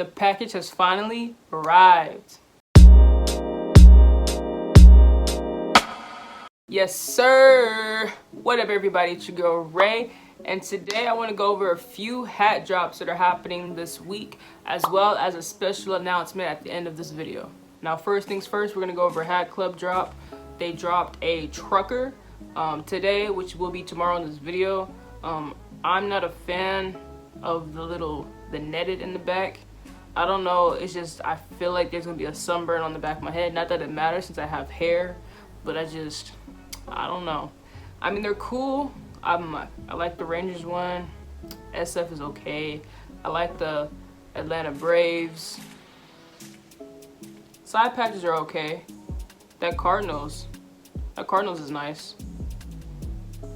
The package has finally arrived. Yes, sir. What up, everybody? It's your girl Ray, and today I want to go over a few hat drops that are happening this week, as well as a special announcement at the end of this video. Now, first things first, we're gonna go over a hat club drop. They dropped a trucker today, which will be tomorrow in this video. I'm not a fan of the netted in the back. I don't know, it's just I feel like there's gonna be a sunburn on the back of my head. Not that it matters since I have hair, but I don't know. I mean, they're cool. I like the Rangers one. SF is okay. I like the Atlanta Braves. Side patches are okay. That Cardinals is nice.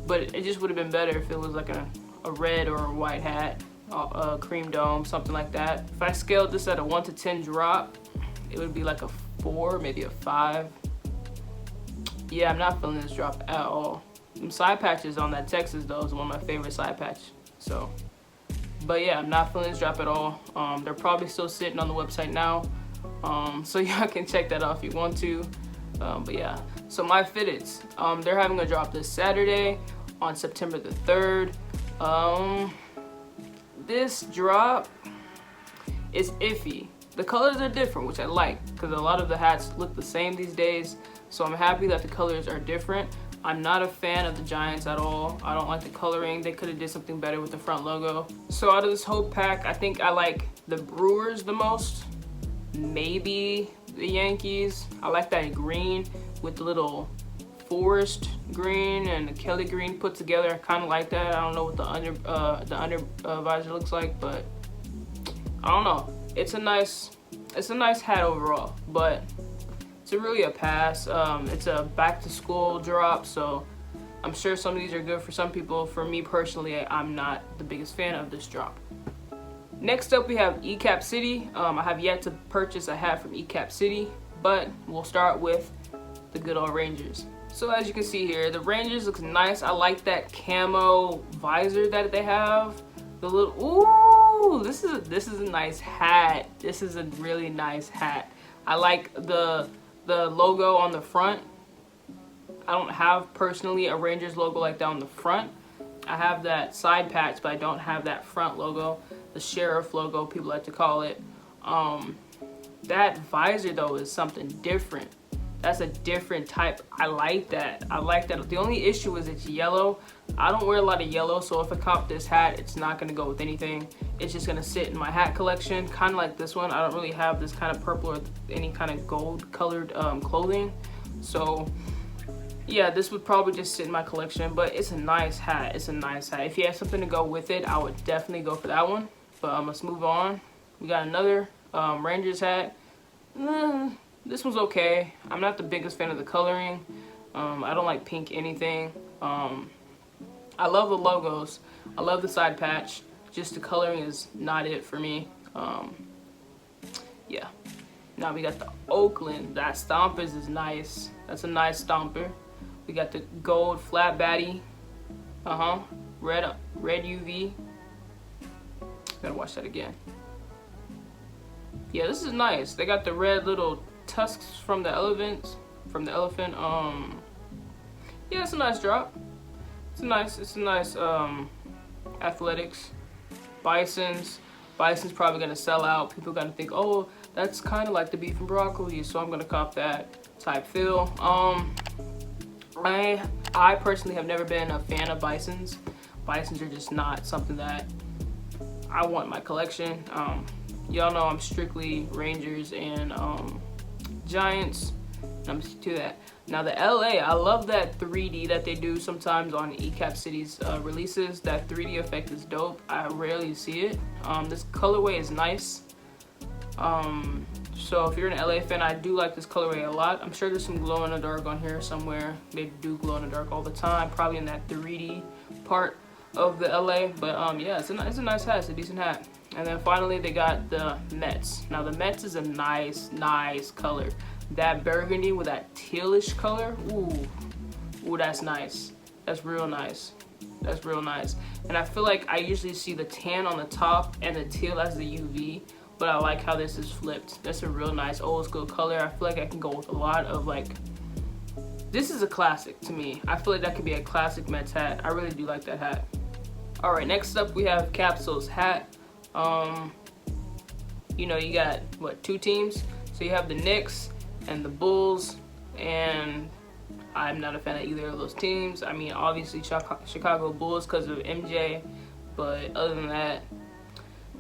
But it just would have been better if it was like a red or a white hat, a cream dome, something like that. If I scaled this at a 1 to 10 drop, it would be like a 4, maybe a 5. Yeah, I'm not feeling this drop at all. Them side patches on that Texas though is one of my favorite side patch. So, but yeah, I'm not feeling this drop at all. They're probably still sitting on the website now. So y'all can check that out if you want to. But yeah, so my fitteds, they're having a drop this Saturday on September the 3rd. This drop is iffy. The colors are different, which I like, because a lot of the hats look the same these days. So I'm happy that the colors are different. I'm not a fan of the Giants at all. I don't like the coloring. They could have did something better with the front logo. So out of this whole pack, I think I like the Brewers the most. Maybe the Yankees. I like that green with the little forest green and the Kelly green put together. I kind of like that. I don't know what the under visor looks like, but I don't know. It's a nice hat overall, but it's really a pass. It's a back to school drop, so I'm sure some of these are good for some people. For me personally, I'm not the biggest fan of this drop. Next up, we have ECAP City. I have yet to purchase a hat from ECAP City, but we'll start with the good old Rangers. So as you can see here, the Rangers looks nice. I like that camo visor that they have. The little, ooh, this is a nice hat. This is a really nice hat. I like the logo on the front. I don't have personally a Rangers logo like that on the front. I have that side patch, but I don't have that front logo, the sheriff logo people like to call it. That visor though is something different. That's a different type. I like that. I like that. The only issue is it's yellow. I don't wear a lot of yellow, so if I cop this hat, it's not gonna go with anything. It's just gonna sit in my hat collection, kind of like this one. I don't really have this kind of purple or any kind of gold colored clothing. So yeah, this would probably just sit in my collection, but it's a nice hat. It's a nice hat. If you have something to go with it, I would definitely go for that one. But let's move on. We got another Rangers hat. This one's okay. I'm not the biggest fan of the coloring. I don't like pink anything. I love the logos. I love the side patch. Just the coloring is not it for me. Yeah. Now we got the Oakland. That Stompers is nice. That's a nice Stomper. We got the gold flat baddie. Red UV. Gotta watch that again. Yeah, this is nice. They got the red little tusks from the elephant. Yeah, it's a nice drop. It's a nice athletics. Bison's probably gonna sell out. People are gonna think, oh, that's kind of like the beef and broccoli, so I'm gonna cop that type feel. I personally have never been a fan of Bison's. Bison's are just not something that I want in my collection. Y'all know I'm strictly Rangers and Giants. I'm to that. Now the LA, I love that 3D that they do sometimes on ECAP City's releases. That 3D effect is dope. I rarely see it. This colorway is nice. So if you're an LA fan, I do like this colorway a lot. I'm sure there's some glow in the dark on here somewhere. They do glow in the dark all the time, probably in that 3D part of the LA. But yeah, it's a nice hat. It's a decent hat. And then finally they got the Mets. Now the Mets is a nice color. That burgundy with that tealish color, ooh, that's nice. That's real nice. And I feel like I usually see the tan on the top and the teal as the UV but I like how this is flipped. That's a real nice old school color. I feel like I can go with a lot of like, this is a classic to me. I feel like that could be a classic Mets hat. I really do like that hat. All right, next up we have Capsule's hat. You know, you got what, 2 teams? So you have the Knicks and the Bulls, and I'm not a fan of either of those teams. I mean, obviously Chicago Bulls because of MJ, but other than that,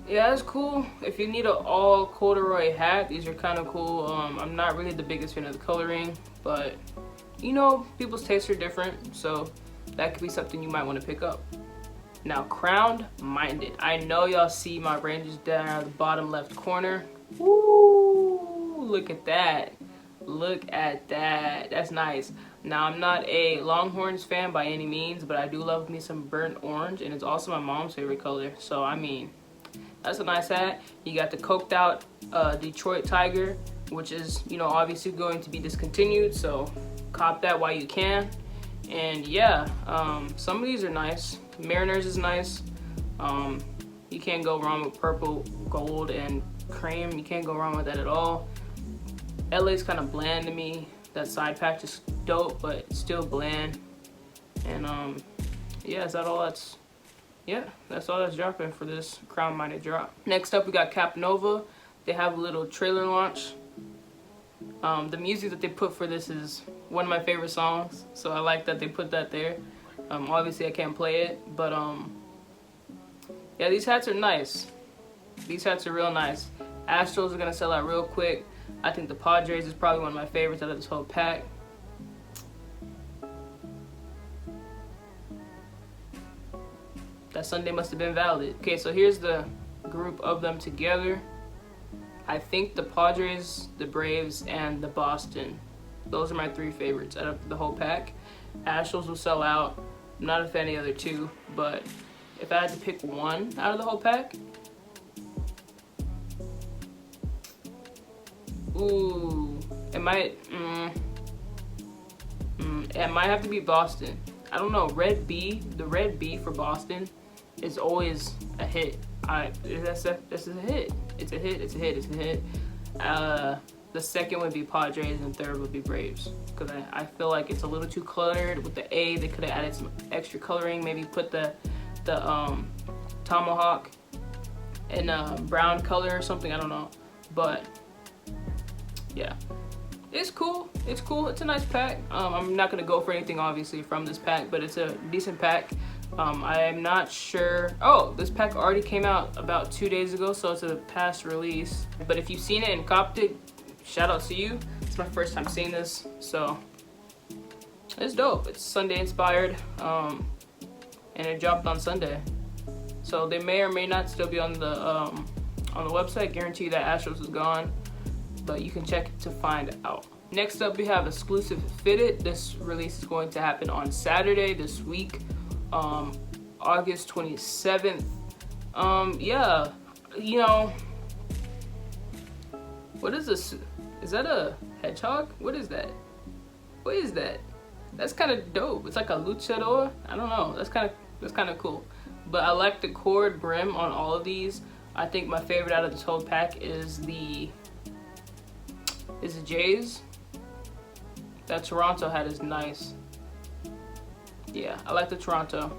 yeah, it's cool. If you need an all corduroy hat, these are kind of cool. I'm not really the biggest fan of the coloring, but you know, people's tastes are different, so that could be something you might want to pick up. Now, crowned minded. I know y'all see my Rangers down at the bottom left corner. Woo! Look at that. Look at that. That's nice. Now, I'm not a Longhorns fan by any means, but I do love me some burnt orange, and it's also my mom's favorite color. So, I mean, that's a nice hat. You got the coked out Detroit Tiger, which is, you know, obviously going to be discontinued, so cop that while you can. And yeah, some of these are nice. Mariners is nice. You can't go wrong with purple, gold, and cream. You can't go wrong with that at all. LA's kind of bland to me. That side patch is dope, but still bland. And yeah, is that all that's... Yeah, that's all that's dropping for this Crown Minded drop. Next up, we got Cap Nova. They have a little trailer launch. The music that they put for this is one of my favorite songs, so I like that they put that there. Obviously, I can't play it, but yeah, these hats are nice. These hats are real nice. Astros are gonna sell out real quick. I think the Padres is probably one of my favorites out of this whole pack. That Sunday must have been valid. Okay, so here's the group of them together. I think the Padres, the Braves, and the Boston. Those are my 3 favorites out of the whole pack. Astros will sell out. I'm not a fan of the other 2, but if I had to pick one out of the whole pack, ooh, it might have to be Boston. I don't know, the red B for Boston is always a hit. This is a hit. It's a hit, it's a hit, it's a hit. The second would be Padres and third would be Braves. Because I feel like it's a little too cluttered with the A. They could have added some extra coloring. Maybe put the tomahawk in a brown color or something. I don't know. But yeah, it's cool. It's cool. It's a nice pack. I'm not going to go for anything obviously from this pack, but it's a decent pack. I'm not sure. Oh, this pack already came out about 2 days ago, so it's a past release. But if you've seen it and copped it, shout out to you. It's my first time seeing this, so it's dope. It's Sunday inspired, and it dropped on Sunday. So they may or may not still be on the website. Guarantee that Astros is gone, but you can check it to find out. Next up, we have Exclusive Fitted. This release is going to happen on Saturday this week. August 27th. Yeah, you know, what is this? Is that a hedgehog? What is that? What is that? That's kind of dope. It's like a luchador. I don't know. That's kind of cool. But I like the cord brim on all of these. I think my favorite out of this whole pack is the Jays. That Toronto hat is nice. Yeah, I like the Toronto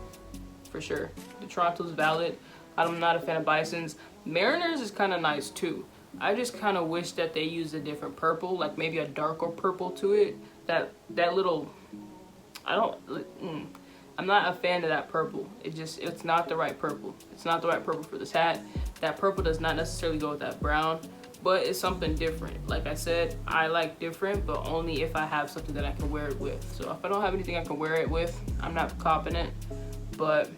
for sure. The Toronto's valid. I'm not a fan of Bisons. Mariners is kind of nice too. I just kind of wish that they used a different purple, like maybe a darker purple to it. That little, I'm not a fan of that purple. It's not the right purple. It's not the right purple for this hat. That purple does not necessarily go with that brown, but it's something different. Like I said, I like different, but only if I have something that I can wear it with. So if I don't have anything I can wear it with, I'm not copping it. But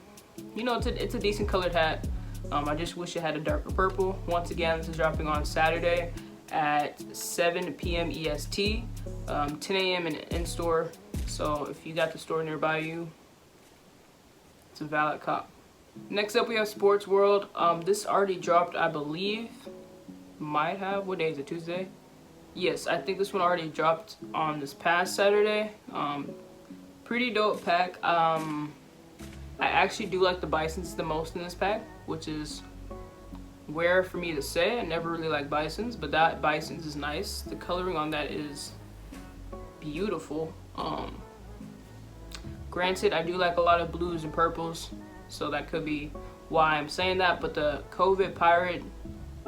you know, it's a decent colored hat. I just wish it had a darker purple. Once again, this is dropping on Saturday at 7 p.m. EST, 10 a.m. in store. So if you got the store nearby you, it's a valid cop. Next up, we have Sports World. This already dropped, I believe. Might have. What day is it? Tuesday? Yes, I think this one already dropped on this past Saturday. Pretty dope pack. I actually do like the Bisons the most in this pack, which is wear for me to say. I never really liked Bisons, but that Bisons is nice. The coloring on that is beautiful. Granted, I do like a lot of blues and purples, so that could be why I'm saying that, but the COVID Pirate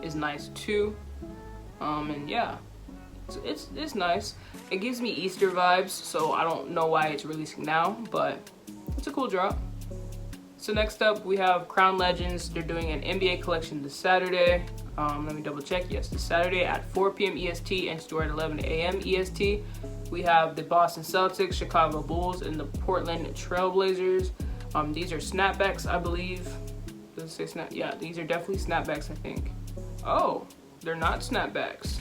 is nice too. And yeah, it's nice. It gives me Easter vibes, so I don't know why it's releasing now, but it's a cool drop. So next up we have Crown Legends. They're doing an NBA collection this Saturday. Let me double check. Yes, this Saturday at 4 p.m. EST and store at 11 a.m. EST. We have the Boston Celtics, Chicago Bulls, and the Portland Trailblazers. These are snapbacks, I believe. Does it say snap? Yeah, these are definitely snapbacks, I think. Oh, they're not snapbacks.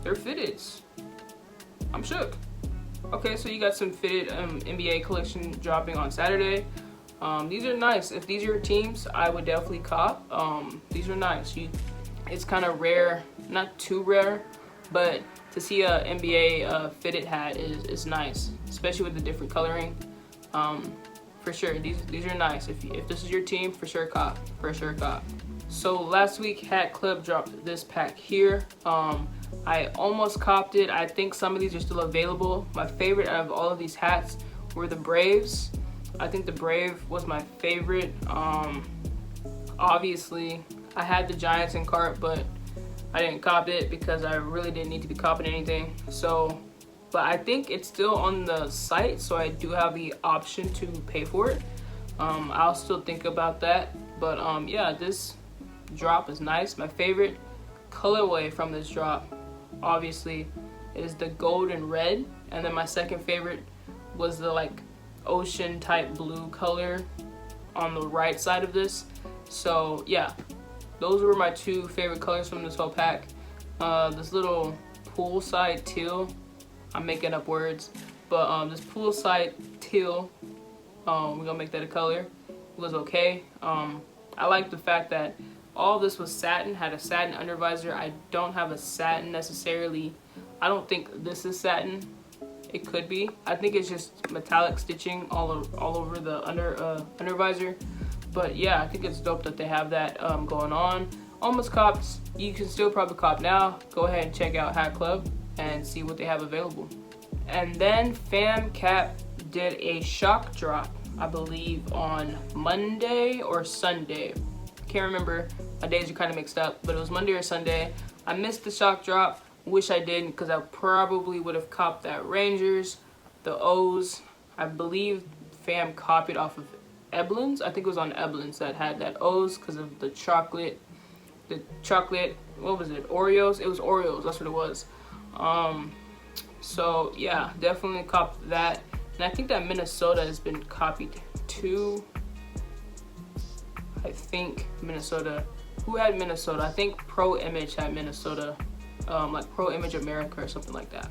They're fitteds. I'm shook. Okay, so you got some fitted NBA collection dropping on Saturday. These are nice. If these are your teams, I would definitely cop. These are nice. It's kind of rare, not too rare, but to see a NBA fitted hat is nice, especially with the different coloring. For sure, these are nice. If this is your team, for sure cop. For sure cop. So last week, Hat Club dropped this pack here. I almost copped it. I think some of these are still available. My favorite out of all of these hats were the Braves. I think the Brave was my favorite. Obviously, I had the Giants in cart, but I didn't cop it because I really didn't need to be copping anything. So, but I think it's still on the site, so I do have the option to pay for it. I'll still think about that. But yeah, this drop is nice. My favorite colorway from this drop, obviously, is the gold and red. And then my second favorite was the like ocean type blue color on the right side of this. So yeah, those were my two favorite colors from this whole pack. This little poolside teal, I'm making up words, but this poolside teal, we're gonna make that a color, was okay. I like the fact that all this was satin, had a satin undervisor. I don't have a satin necessarily. I don't think this is satin. It could be. I think it's just metallic stitching all over the undervisor. But yeah, I think it's dope that they have that going on. Almost copped. You can still probably cop now. Go ahead and check out Hat Club and see what they have available. And then FamCap did a shock drop, I believe on Monday or Sunday. Can't remember. My days are kind of mixed up, but it was Monday or Sunday. I missed the shock drop. Wish I didn't, because I probably would have copped that Rangers, the O's. I believe Fam copied off of Eblin's. I think it was on Eblin's that had that O's because of the chocolate, what was it, Oreos? It was Oreos, that's what it was. So yeah, definitely copped that. And I think that Minnesota has been copied too. I think Minnesota, who had Minnesota? I think Pro Image had Minnesota. Like Pro Image America or something like that.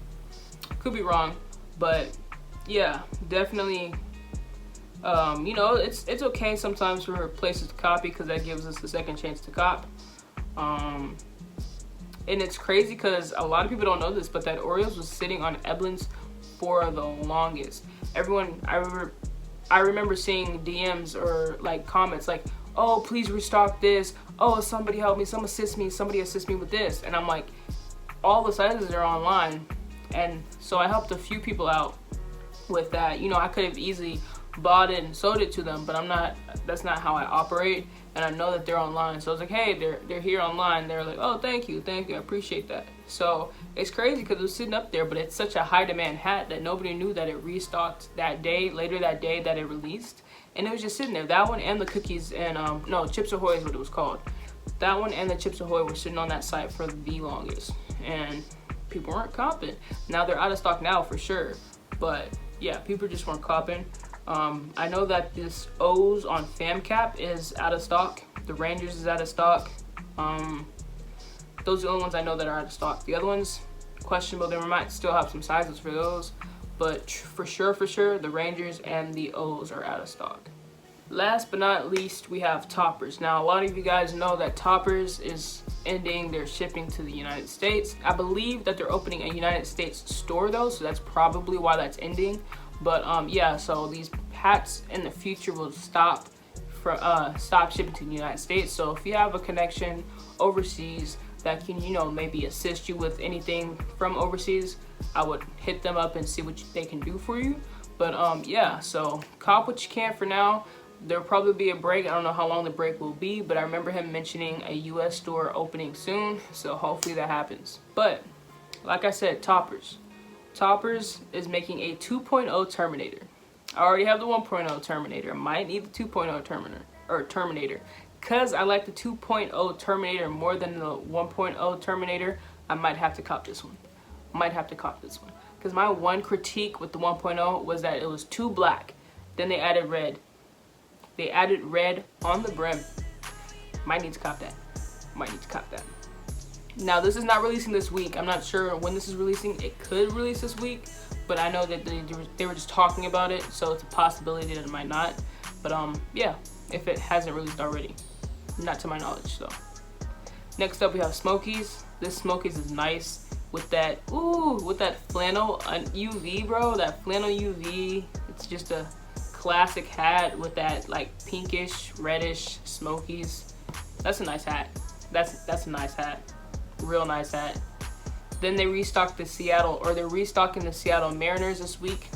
Could be wrong, but yeah, definitely. You know, it's okay sometimes for places to copy because that gives us a second chance to cop. And it's crazy because a lot of people don't know this, but that Oreos was sitting on Eblin's for the longest. Everyone, I remember seeing DMs or like comments like, "Oh, please restock this. Oh, somebody help me. Somebody assist me with this." And I'm like, all the sizes are online, and so I helped a few people out with that. You know, I could have easily bought it and sold it to them, but that's not how I operate, and I know that they're online. So I was like, hey, they're here online. They're like, oh, thank you, I appreciate that. So it's crazy because it was sitting up there, but it's such a high demand hat that nobody knew that it restocked that day, later that day that it released, and it was just sitting there. That one and the cookies and no, Chips Ahoy is what it was called. That one and the Chips Ahoy were sitting on that site for the longest, and people weren't copping. Now they're out of stock now for sure, but yeah, people just weren't copping. I know that this O's on FamCap is out of stock. The Rangers is out of stock. Those are the only ones I know that are out of stock. The other ones, questionable. They might still have some sizes for those, but for sure, the Rangers and the O's are out of stock. Last but not least, we have Toppers. Now, a lot of you guys know that Toppers is ending their shipping to the United States. I believe that they're opening a United States store though, so that's probably why that's ending. But yeah, so these hats in the future will stop from stop shipping to the United States. So if you have a connection overseas that can, you know, maybe assist you with anything from overseas, I would hit them up and see what they can do for you. But yeah, so cop what you can for now. There'll probably be a break. I don't know how long the break will be, but I remember him mentioning a US store opening soon, so hopefully that happens. But like I said, Toppers is making a 2.0 Terminator. I already have the 1.0 Terminator. I might need the 2.0 Terminator. Because I like the 2.0 Terminator more than the 1.0 Terminator, I might have to cop this one. Because my one critique with the 1.0 was that it was too black. Then they added red. They added red on the brim. Might need to cop that. Now, this is not releasing this week. I'm not sure when this is releasing. It could release this week, but I know that they were just talking about it, so it's a possibility that it might not. But yeah, if it hasn't released already. Not to my knowledge, though. Next up, we have Smokies. This Smokies is nice with that, with that flannel UV, bro. That flannel UV. It's just a classic hat with that like pinkish, reddish Smokies. That's a nice hat. That's a nice hat. Real nice hat. Then they restocked they're restocking the Seattle Mariners this week.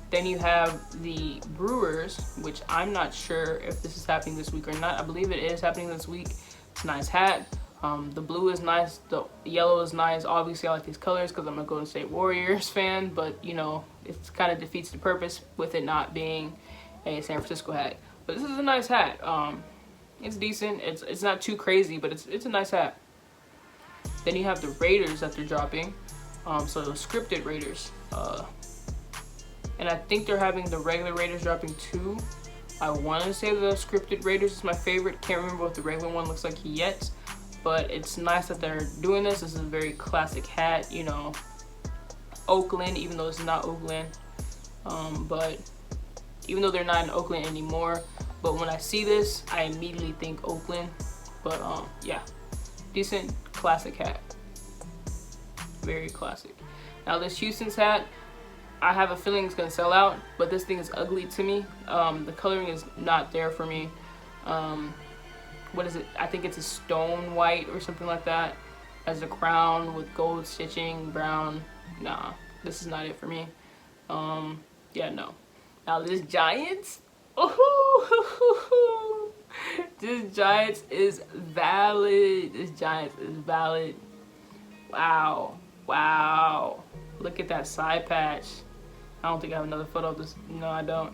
Then you have the Brewers, which I'm not sure if this is happening this week or not. I believe it is happening this week. It's a nice hat. The blue is nice. The yellow is nice. Obviously, I like these colors because I'm a Golden State Warriors fan, but you know, it kind of defeats the purpose with it not being a San Francisco hat. But this is a nice hat. It's decent. It's not too crazy, but it's a nice hat. Then you have the Raiders that they're dropping. So the scripted Raiders. And I think they're having the regular Raiders dropping too. I want to say the scripted Raiders is my favorite. Can't remember what the regular one looks like yet. But it's nice that they're doing this. This is a very classic hat, you know. Oakland, even though it's not Oakland. But even though they're not in Oakland anymore. But when I see this, I immediately think Oakland. But yeah, decent classic hat. Very classic. Now this Houston's hat, I have a feeling it's gonna sell out, but this thing is ugly to me. The coloring is not there for me. What is it? I think it's a stone white or something like that as a crown with gold stitching, brown. Nah, this is not it for me. Yeah, no. Now this Giants, this Giants is valid. Wow. Look at that side patch. I don't think I have another photo of this. No, I don't.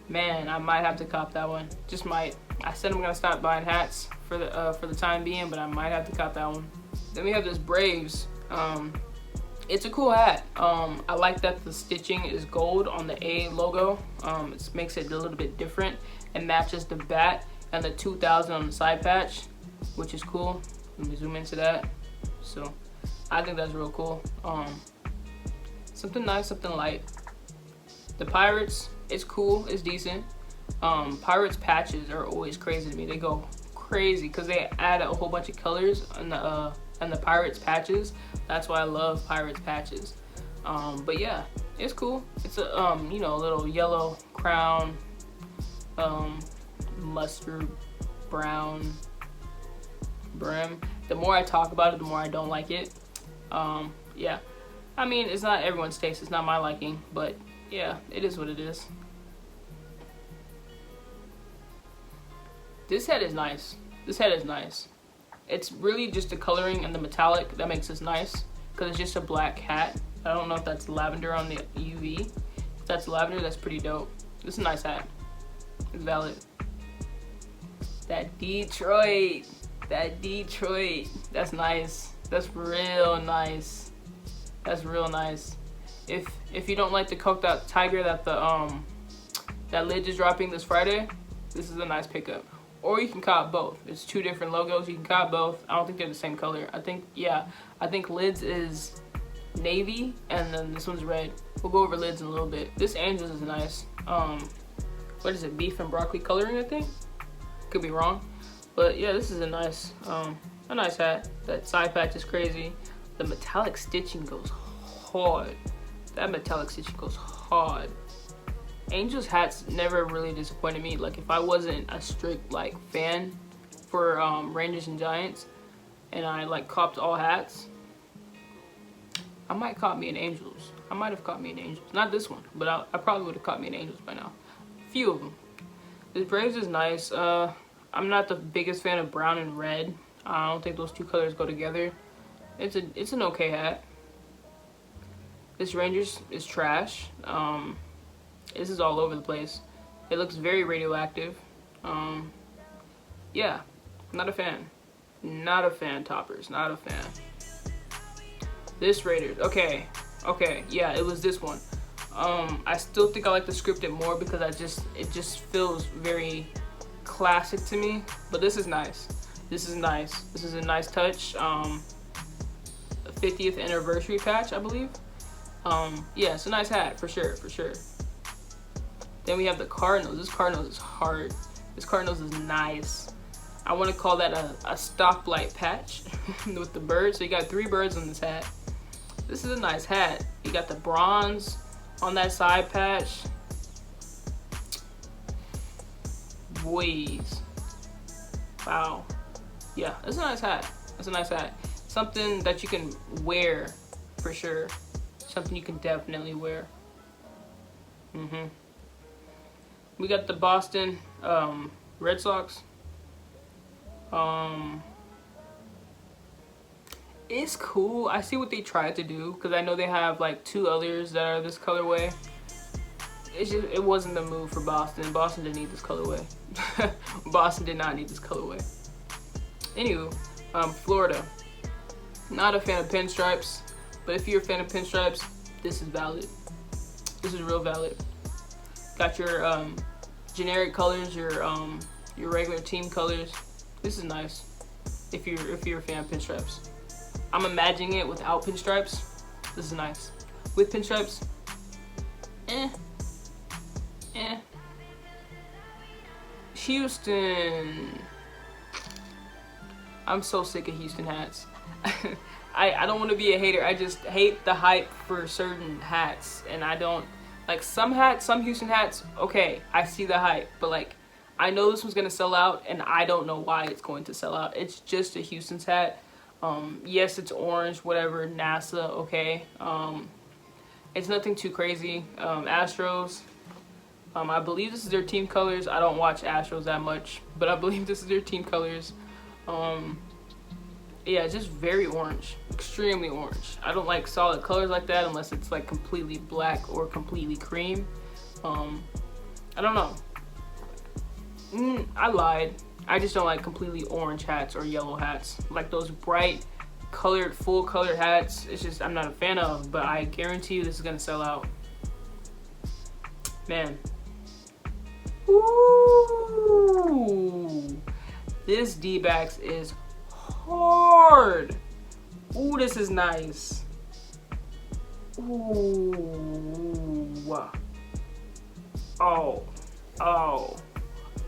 Man, I might have to cop that one. Just might. I said I'm gonna stop buying hats for the time being, but I might have to cop that one. Then we have this Braves. It's a cool hat. I like that the stitching is gold on the A logo. It makes it a little bit different and matches the bat and the 2000 on the side patch, which is cool. Let me zoom into that. So I think that's real cool. Something nice, something light. The Pirates, it's cool, it's decent. Pirates patches are always crazy to me. They go crazy because they add a whole bunch of colors on the Pirates patches. That's why I love Pirates patches. But yeah, it's cool. It's a you know, a little yellow crown, mustard brown brim. The more I talk about it, the more I don't like it. Yeah, I mean, it's not everyone's taste. It's not my liking, but yeah, it is what it is. This head is nice. It's really just the coloring and the metallic that makes this nice, because it's just a black hat. I don't know if that's lavender on the UV. If that's lavender, that's pretty dope. This is a nice hat. It's valid. That Detroit. That's nice. That's real nice. If you don't like the coked out tiger that that lid is dropping this Friday, this is a nice pickup. Or you can cop both. It's two different logos. You can cop both. I don't think they're the same color. I think lids is navy and then this one's red. We'll go over lids in a little bit. This Angels is nice. What is it? Beef and broccoli coloring, I think. Could be wrong. But yeah, this is a nice hat. That side patch is crazy. The metallic stitching goes hard. That metallic stitching goes hard. Angels hats never really disappointed me. Like if I wasn't a strict like fan for Rangers and Giants, and I like copped all hats, I might cop me an Angels. I might have caught me an Angels. Not this one, but I probably would have caught me an Angels by now. A few of them. This Braves is nice. I'm not the biggest fan of brown and red. I don't think those two colors go together. It's an okay hat. This Rangers is trash. This is all over the place. It looks very radioactive. Yeah, not a fan. Not a fan, Toppers. Not a fan. This Raiders. Okay, yeah, it was this one. I still think I like the scripted more because it just feels very classic to me. But this is nice. This is nice. This is a nice touch. 50th anniversary patch, I believe. Yeah, it's a nice hat for sure, for sure. Then we have the Cardinals. This Cardinals is hard. This Cardinals is nice. I want to call that a stoplight patch with the birds. So you got 3 birds on this hat. This is a nice hat. You got the bronze on that side patch. Boys. Wow. Yeah, it's a nice hat. It's a nice hat. Something that you can wear for sure. Something you can definitely wear. We got the Boston Red Sox. It's cool. I see what they tried to do because I know they have like 2 others that are this colorway. It wasn't the move for Boston. Boston didn't need this colorway. Boston did not need this colorway. Anywho, Florida. Not a fan of pinstripes, but if you're a fan of pinstripes, this is valid. This is real valid. Got your generic colors, your regular team colors. This is nice. If you're a fan of pinstripes. I'm imagining it without pinstripes. This is nice. With pinstripes, eh. Houston. I'm so sick of Houston hats. I don't want to be a hater. I just hate the hype for certain hats, and I don't like some hats, some Houston hats. Okay, I see the hype, but like I know this one's gonna sell out, and I don't know why it's going to sell out. It's just a Houston's hat. Yes, it's orange, whatever, NASA, okay. It's nothing too crazy. Astros, I believe this is their team colors. I don't watch Astros that much, but I believe this is their team colors. Yeah, it's just very orange, extremely orange. I don't like solid colors like that unless it's like completely black or completely cream. I don't know. I lied. I just don't like completely orange hats or yellow hats. Like those bright colored, full colored hats. It's just, I'm not a fan of, but I guarantee you this is gonna sell out. Man. Ooh. This D-backs is hard. Ooh, this is nice. Ooh.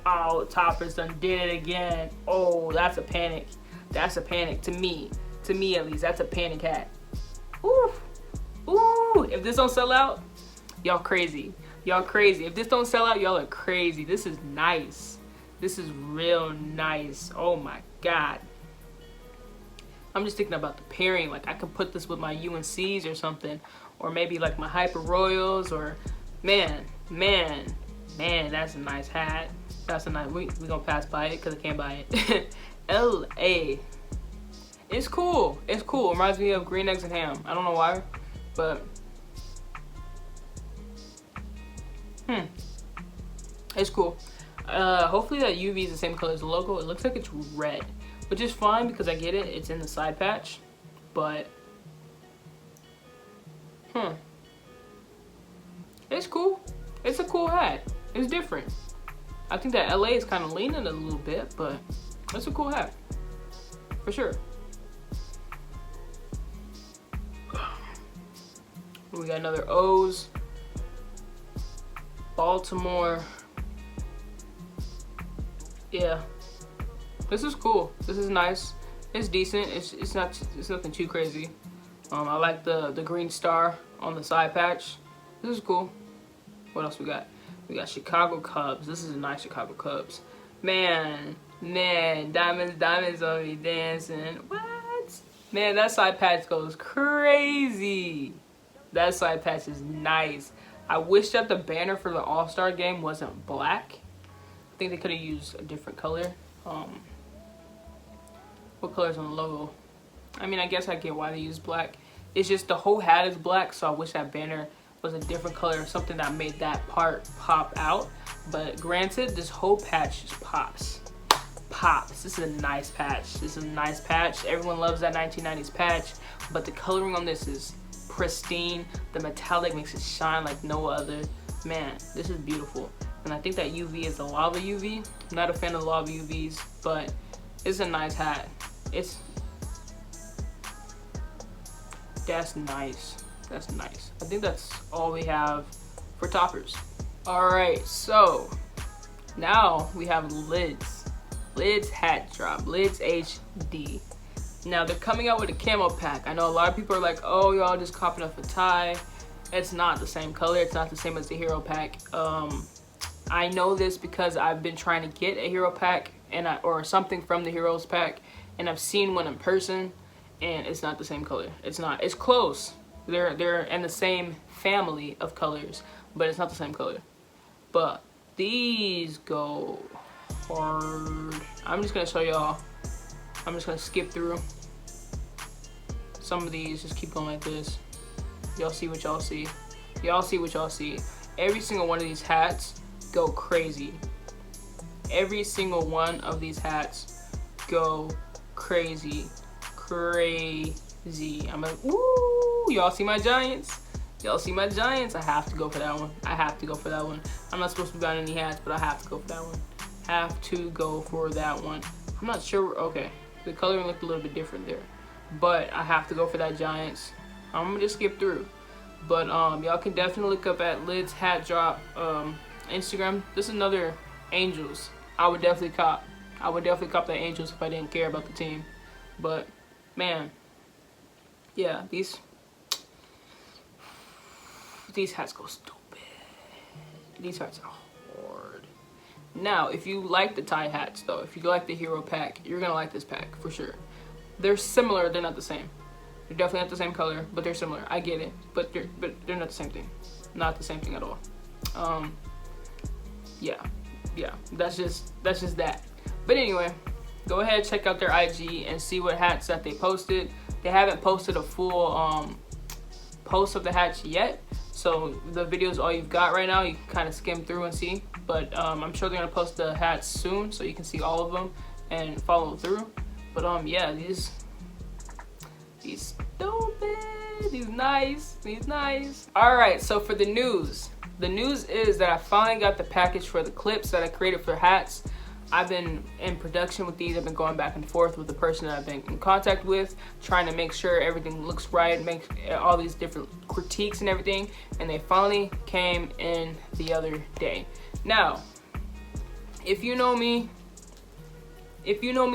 Oh, Toppers done did it again. Oh, that's a panic. That's a panic to me. To me at least, that's a panic hat. Ooh. Ooh, if this don't sell out, y'all crazy. Y'all crazy. If this don't sell out, y'all are crazy. This is nice. This is real nice. Oh my God. I'm just thinking about the pairing. Like I could put this with my UNCs or something. Or maybe like my Hyper Royals or man, that's a nice hat. That's a nice, we gonna pass by it because I can't buy it. LA. It's cool. It's cool. It reminds me of green eggs and ham. I don't know why, but it's cool. Hopefully that UV is the same color as the logo. It looks like it's red, which is fine because I get it. It's in the side patch, but it's cool. It's a cool hat. It's different. I think that LA is kind of leaning a little bit, but it's a cool hat for sure. We got another O's. Baltimore. Yeah, this is cool. This is nice. It's decent. It's nothing too crazy. I like the green star on the side patch. This is cool. What else we got? We got Chicago Cubs. This is a nice Chicago Cubs. Man, diamonds on me dancing. What? Man, that side patch goes crazy. That side patch is nice. I wish that the banner for the All-Star game wasn't black. I think they could have used a different color. What color's on the logo? I mean, I guess I get why they use black. It's just the whole hat is black, so I wish that banner was a different color or something that made that part pop out. But granted, this whole patch just pops. This is a nice patch. This is a nice patch. Everyone loves that 1990s patch, but the coloring on this is pristine. The metallic makes it shine like no other. Man, this is beautiful. And I think that UV is the lava UV. I'm not a fan of the lava UVs, but it's a nice hat. That's nice. That's nice. I think that's all we have for toppers. All right, so now we have lids. Lids hat drop. Lids HD. Now they're coming out with a camo pack. I know a lot of people are like, oh, y'all just copping up a tie. It's not the same color. It's not the same as the hero pack. I know this because I've been trying to get a hero pack or something from the heroes pack, and I've seen one in person, and it's not the same color. It's not. It's close. They're in the same family of colors, but it's not the same color. But these go hard. I'm just gonna show y'all. I'm just gonna skip through some of these. Just keep going like this. Y'all see what y'all see. Y'all see what y'all see. Every single one of these hats go crazy. Every single one of these hats go crazy. I'm like, woo! Y'all see my Giants? Y'all see my Giants? I have to go for that one. I have to go for that one. I'm not supposed to be buying any hats, but I have to go for that one. Have to go for that one. I'm not sure. Okay, the coloring looked a little bit different there, but I have to go for that Giants. I'm gonna just skip through, but y'all can definitely look up at Lids Hat Drop Instagram. This is another Angels. I would definitely cop that Angels if I didn't care about the team. But man, yeah, these hats go stupid. These hats are hard. Now, if you like the tie hats though, if you like the hero pack, you're gonna like this pack for sure. They're similar, they're not the same. They're definitely not the same color, but they're similar. I get it, but they're not the same thing. Not the same thing at all. Yeah, that's just that. But anyway, go ahead, check out their IG and see what hats that they posted. They haven't posted a full post of the hats yet, so the video is all you've got right now. You can kind of skim through and see, but I'm sure they're gonna post the hats soon, so you can see all of them and follow through. But yeah, these stupid, these nice. All right, so for the news is that I finally got the package for the clips that I created for hats. I've been in production with these. I've been going back and forth with the person that I've been in contact with, trying to make sure everything looks right, make all these different critiques and everything, and they finally came in the other day. Now, if you know me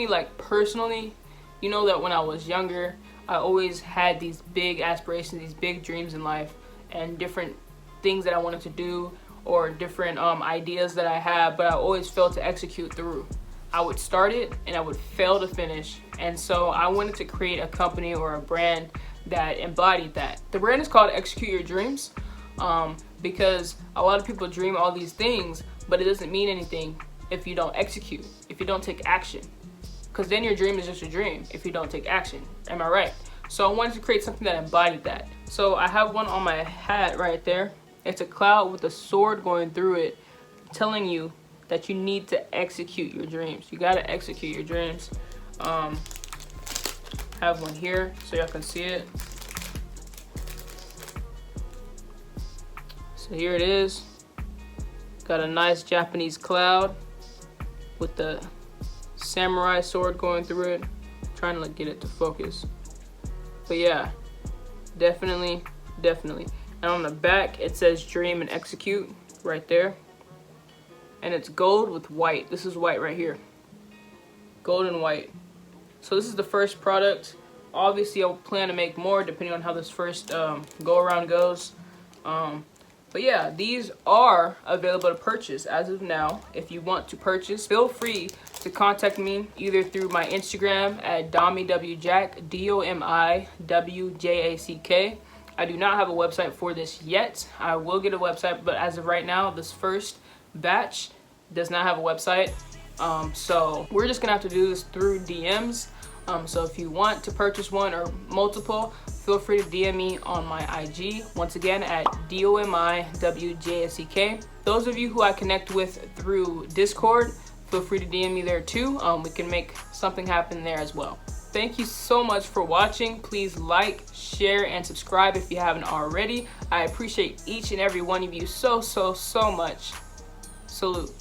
like personally, you know that when I was younger, I always had these big aspirations, these big dreams in life, and different things that I wanted to do, or different ideas that I had, but I always failed to execute through. I would start it and I would fail to finish, and so I wanted to create a company or a brand that embodied that. The brand is called Execute Your Dreams, because a lot of people dream all these things, but it doesn't mean anything if you don't execute, if you don't take action, because then your dream is just a dream if you don't take action. Am I right? So I wanted to create something that embodied that. So I have one on my hat right there. It's a cloud with a sword going through it, telling you that you need to execute your dreams. You gotta execute your dreams. Have one here so y'all can see it. So here it is. Got a nice Japanese cloud with the samurai sword going through it. Trying to like get it to focus. But yeah, definitely. And on the back, it says dream and execute right there. And it's gold with white. This is white right here. Gold and white. So this is the first product. Obviously, I plan to make more depending on how this first go around goes. But yeah, these are available to purchase as of now. If you want to purchase, feel free to contact me either through my Instagram at DomiWJack, DOMIWJACK. I do not have a website for this yet. I will get a website, but as of right now, this first batch does not have a website. So we're just gonna have to do this through DMs. So if you want to purchase one or multiple, feel free to DM me on my IG, once again at DOMIWJACK. Those of you who I connect with through Discord, feel free to DM me there too. We can make something happen there as well. Thank you so much for watching. Please like, share, and subscribe if you haven't already. I appreciate each and every one of you so much. Salute.